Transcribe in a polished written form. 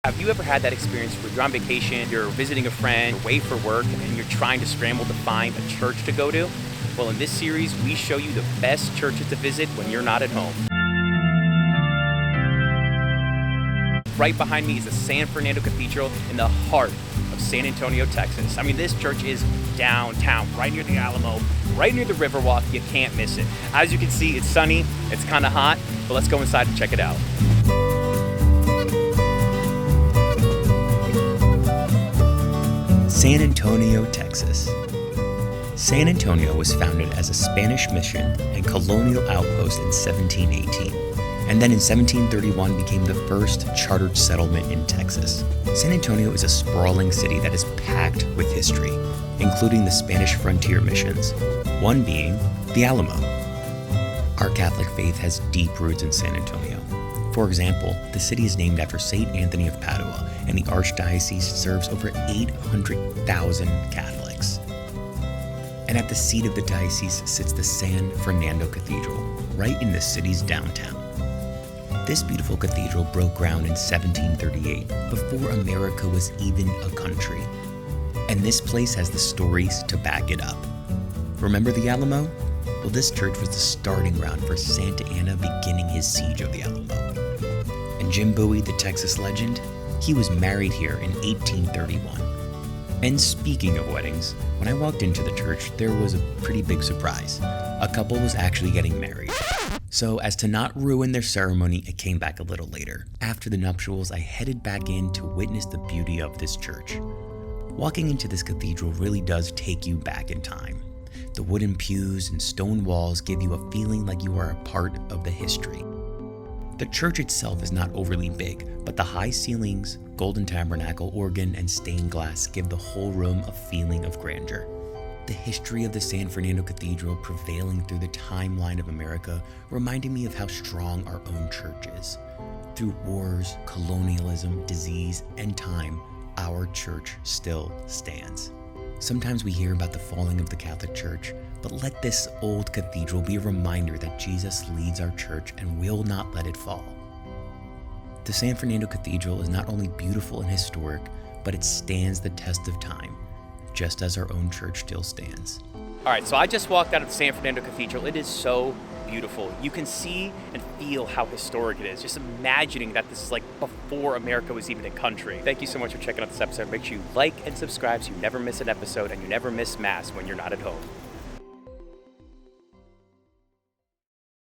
Have you ever had that experience where you're on vacation, you're visiting a friend, you're away for work, and you're trying to scramble to find a church to go to? Well, in this series, we show you the best churches to visit when you're not at home. Right behind me is the San Fernando Cathedral in the heart of San Antonio, Texas. I mean, this church is downtown, right near the Alamo, right near the Riverwalk. You can't miss it. As you can see, it's sunny, it's kind of hot, but let's go inside and check it out. San Antonio, Texas. San Antonio was founded as a Spanish mission and colonial outpost in 1718, and then in 1731 became the first chartered settlement in Texas. San Antonio is a sprawling city that is packed with history, including the Spanish frontier missions, one being the Alamo. Our Catholic faith has deep roots in San Antonio. For example, the city is named after St. Anthony of Padua, and the archdiocese serves over 800,000 Catholics. And at the seat of the diocese sits the San Fernando Cathedral, right in the city's downtown. This beautiful cathedral broke ground in 1738, before America was even a country. And this place has the stories to back it up. Remember the Alamo? Well, this church was the starting ground for Santa Anna beginning his siege of the Alamo. And Jim Bowie, the Texas legend, he was married here in 1831. And speaking of weddings, when I walked into the church, there was a pretty big surprise. A couple was actually getting married. So as to not ruin their ceremony, I came back a little later. After the nuptials, I headed back in to witness the beauty of this church. Walking into this cathedral really does take you back in time. The wooden pews and stone walls give you a feeling like you are a part of the history. The church itself is not overly big, but the high ceilings, golden tabernacle, organ, and stained glass give the whole room a feeling of grandeur. The history of the San Fernando Cathedral prevailing through the timeline of America reminded me of how strong our own church is. Through wars, colonialism, disease, and time, our church still stands. Sometimes we hear about the falling of the Catholic Church, but let this old cathedral be a reminder that Jesus leads our church and will not let it fall. The San Fernando Cathedral is not only beautiful and historic, but it stands the test of time, just as our own church still stands. All right, so I just walked out of the San Fernando Cathedral. It is so beautiful. You can see and feel how historic it is. Just imagining that this is like before America was even a country. Thank you so much for checking out this episode. Make sure you like and subscribe so you never miss an episode and you never miss Mass when you're not at home.